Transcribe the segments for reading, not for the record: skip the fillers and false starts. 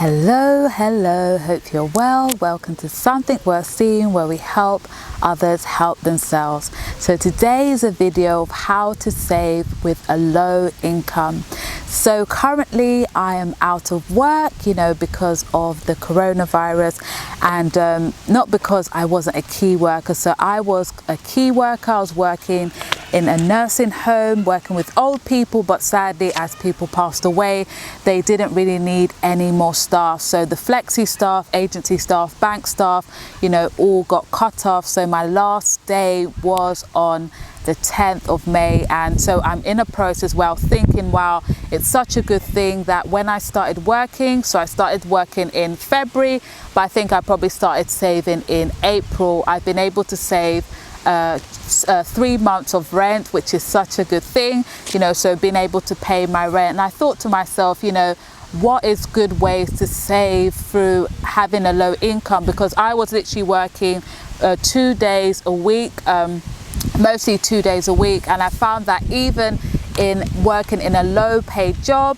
Hello, hope you're well. Welcome to Something Worth Seeing, where we help others help themselves. So today is a video of how to save with a low income. So currently I am out of work, because of the coronavirus, and not because I wasn't a key worker. So I was a key worker. I was working in a nursing home, working with old people, but sadly, as people passed away, they didn't really need any more staff. So the flexi staff, agency staff, bank staff, all got cut off. So my last day was on the 10th of May, and so I'm in a process where I'm thinking, wow, it's such a good thing that when I started working, so I started working in February, but I think I probably started saving in April. I've been able to save 3 months of rent, which is such a good thing, so being able to pay my rent. And I thought to myself, what is good ways to save through having a low income? Because I was literally working 2 days a week, mostly 2 days a week, and I found that even in working in a low paid job,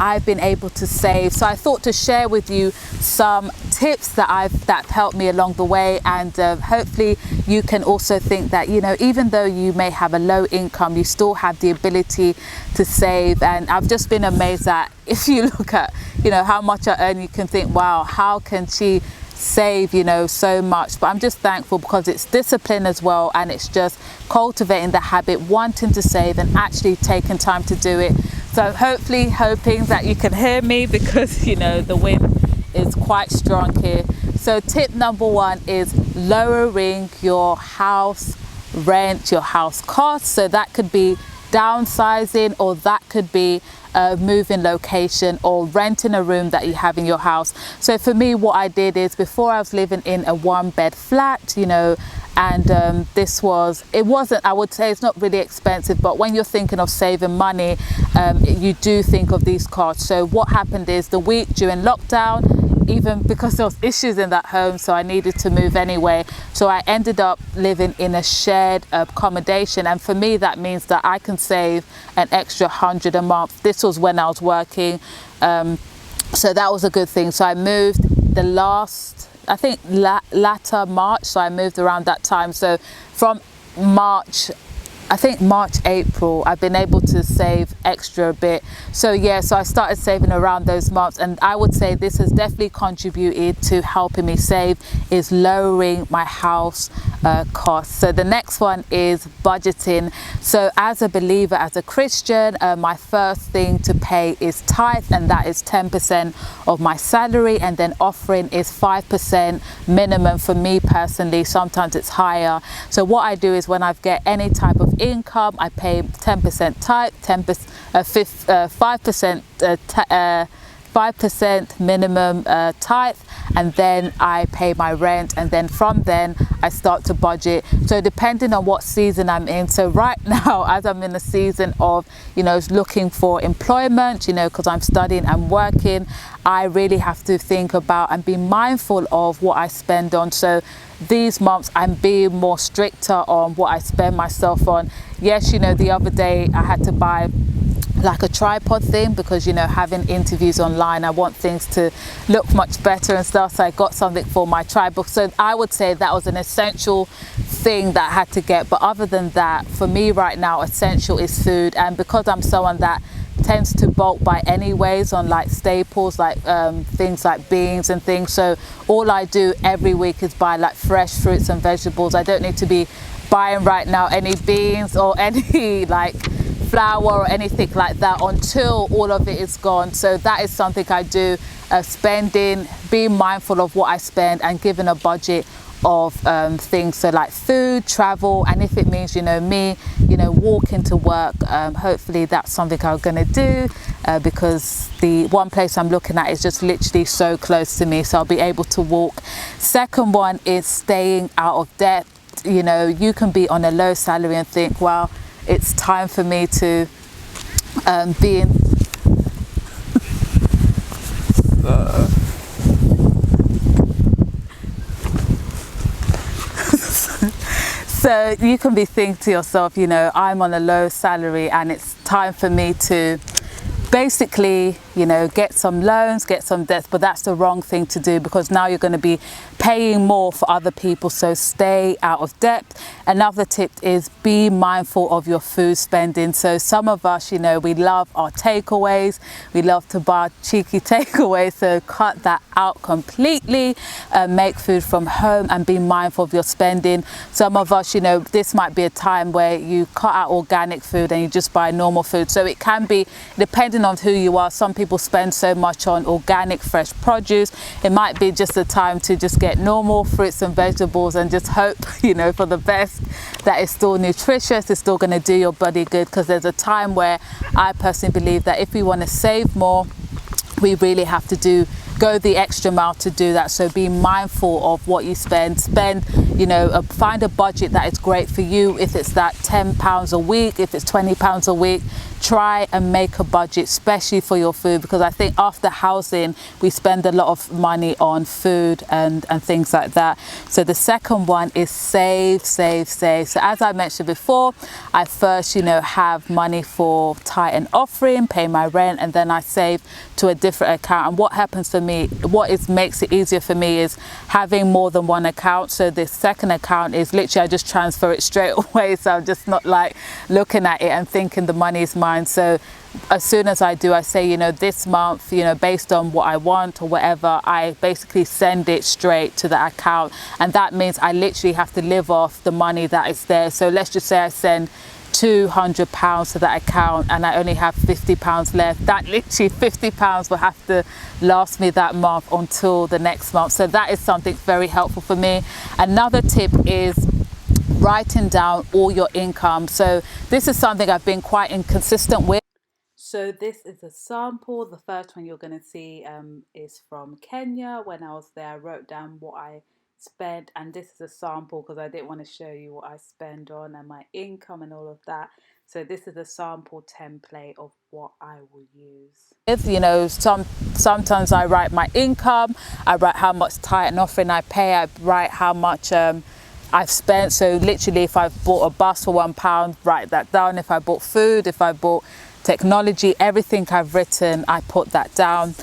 I've been able to save. So I thought to share with you some tips that helped me along the way, and hopefully you can also think that even though you may have a low income, you still have the ability to save. And I've just been amazed that if you look at how much I earn, you can think, wow, how can she save so much? But I'm just thankful because it's discipline as well, and it's just cultivating the habit, wanting to save and actually taking time to do it. So I'm hoping that you can hear me, because the wind is quite strong here. So tip number 1 is lowering your house rent, your house costs. So that could be downsizing, or that could be moving location, or renting a room that you have in your house. So for me, what I did is, before I was living in a 1-bed flat, and it wasn't, I would say it's not really expensive, but when you're thinking of saving money, you do think of these costs. So what happened is, the week during lockdown, even because there was issues in that home, so I needed to move anyway, so I ended up living in a shared accommodation. And for me, that means that I can save an extra £100 a month. This was when I was working, so that was a good thing. So I moved the last, I think latter March, so I moved around that time. So from March, April, I've been able to save extra a bit. So yeah, so I started saving around those months, and I would say this has definitely contributed to helping me save, is lowering my house costs. So the next one is budgeting. So as a believer, as a Christian, my first thing to pay is tithe, and that is 10% of my salary, and then offering is 5% minimum for me personally. Sometimes it's higher. So what I do is, when I get any type of income, I pay 10% tithe, 5% minimum tithe, and then I pay my rent, and then from then I start to budget. So depending on what season I'm in, so right now, as I'm in a season of looking for employment, because I'm studying and working, I really have to think about and be mindful of what I spend on. So these months I'm being more stricter on what I spend myself on. Yes, the other day I had to buy like a tripod thing, because having interviews online, I want things to look much better and stuff, so I got something for my tripod. So I would say that was an essential thing that I had to get. But other than that, for me right now, essential is food. And because I'm someone that tends to bulk buy anyways on like staples, like things like beans and things, so all I do every week is buy like fresh fruits and vegetables. I don't need to be buying right now any beans or any like flour or anything like that until all of it is gone. So that is something I do, spending, being mindful of what I spend, and giving a budget of things, so like food, travel, and if it means me walking to work, hopefully that's something I'm gonna do, because the one place I'm looking at is just literally so close to me, so I'll be able to walk. Second one is staying out of debt. You can be on a low salary and think, well, it's time for me to be in so you can be thinking to yourself, I'm on a low salary and it's time for me to basically you know, get some loans, get some debts, but that's the wrong thing to do, because now you're going to be paying more for other people. So stay out of debt. Another tip is be mindful of your food spending. So some of us, you know, we love our takeaways, we love to buy cheeky takeaways, so cut that out completely. Make food from home and be mindful of your spending. Some of us, you know, this might be a time where you cut out organic food and you just buy normal food. So it can be, depending on who you are, some people spend so much on organic fresh produce. It might be just a time to just get normal fruits and vegetables and just hope, you know, for the best, that it's still nutritious, it's still going to do your body good. Because there's a time where I personally believe that if we want to save more, we really have to go the extra mile to do that. So be mindful of what you spend, you know, find a budget that is great for you. If it's that £10 a week, if it's £20 a week, try and make a budget, especially for your food, because I think after housing we spend a lot of money on food and things like that. So the second one is save. So as I mentioned before, I first, you know, have money for tithe and offering, pay my rent, and then I save to a different account. And what happens for me, makes it easier for me, is having more than one account. So this second account is literally, I just transfer it straight away, so I'm just not like looking at it and thinking the money is mine. So as soon as I do, I say, you know, this month, you know, based on what I want or whatever, I basically send it straight to the account. And that means I literally have to live off the money that is there. So let's just say I send £200 to that account and I only have £50 left. That literally £50 will have to last me that month until the next month. So that is something very helpful for me. Another tip is writing down all your income. So this is something I've been quite inconsistent with. So this is a sample. The first one you're going to see is from Kenya. When I was there, I wrote down what I spent, and this is a sample because I didn't want to show you what I spend on and my income and all of that. So this is a sample template of what I will use. You know, sometimes I write my income, I write how much tithe and offering I pay, I write how much I've spent. So literally, if I've bought a bus for £1, write that down. If I bought food, if I bought technology, everything I've written, I put that down.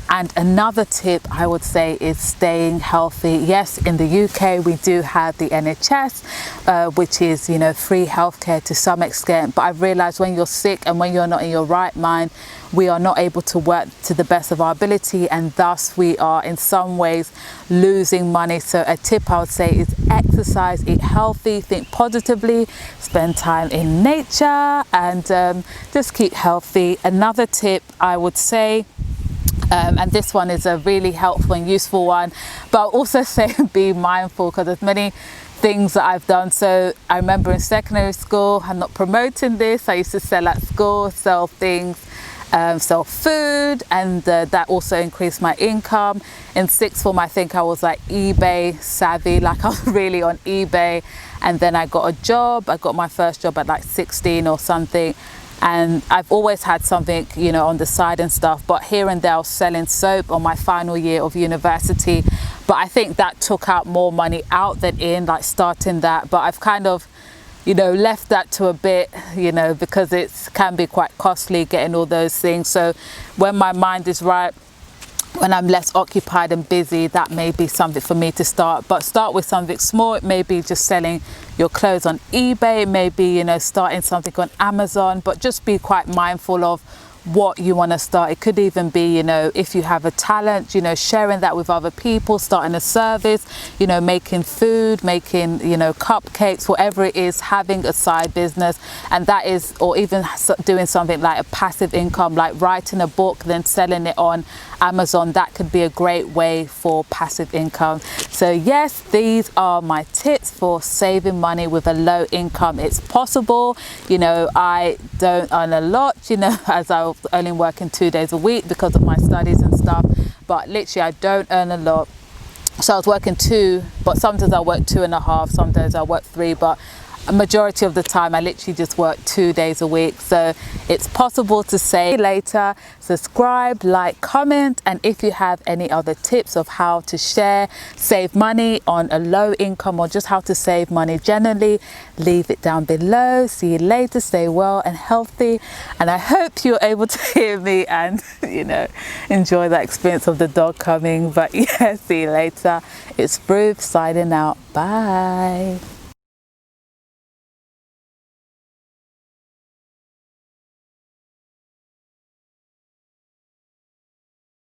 And another tip I would say is staying healthy. Yes, in the UK we do have the NHS, which is, you know, free healthcare to some extent. But I've realised when you're sick and when you're not in your right mind, we are not able to work to the best of our ability, and thus we are in some ways losing money. So a tip I would say is exercise, eat healthy, think positively, spend time in nature, and just keep healthy. Another tip I would say, and this one is a really helpful and useful one, but I'll also say be mindful, because there's many things that I've done. So I remember in secondary school, I'm not promoting this, I used to sell at school, sell things, sell food, and that also increased my income. In sixth form, I think I was like eBay savvy, like I was really on eBay, and then I got a job. I got my first job at like 16 or something. And I've always had something, you know, on the side and stuff, but here and there I was selling soap on my final year of university. But I think that took out more money out than in, like starting that. But I've kind of, you know, left that to a bit, you know, because it can be quite costly getting all those things. So when my mind is right, when I'm less occupied and busy, that may be something for me to start. But start with something small. It may be just selling your clothes on eBay, maybe, you know, starting something on Amazon, but just be quite mindful of what you want to start. It could even be, you know, if you have a talent, you know, sharing that with other people, starting a service, you know, making food, making, you know, cupcakes, whatever it is, having a side business. And that is, or even doing something like a passive income, like writing a book, then selling it on Amazon. That could be a great way for passive income. So yes, these are my tips for saving money with a low income. It's possible. You know, I don't earn a lot, you know, as I was only working 2 days a week because of my studies and stuff, but literally I don't earn a lot. So I was working 2, but sometimes I work 2.5, some days I work 3, but a majority of the time I literally just work 2 days a week, so it's possible to save later. Subscribe, like, comment, and if you have any other tips of how to save money on a low income, or just how to save money generally, leave it down below. See you later. Stay well and healthy, and I hope you're able to hear me and enjoy that experience of the dog coming. But yeah, see you later. It's Ruth signing out. Bye.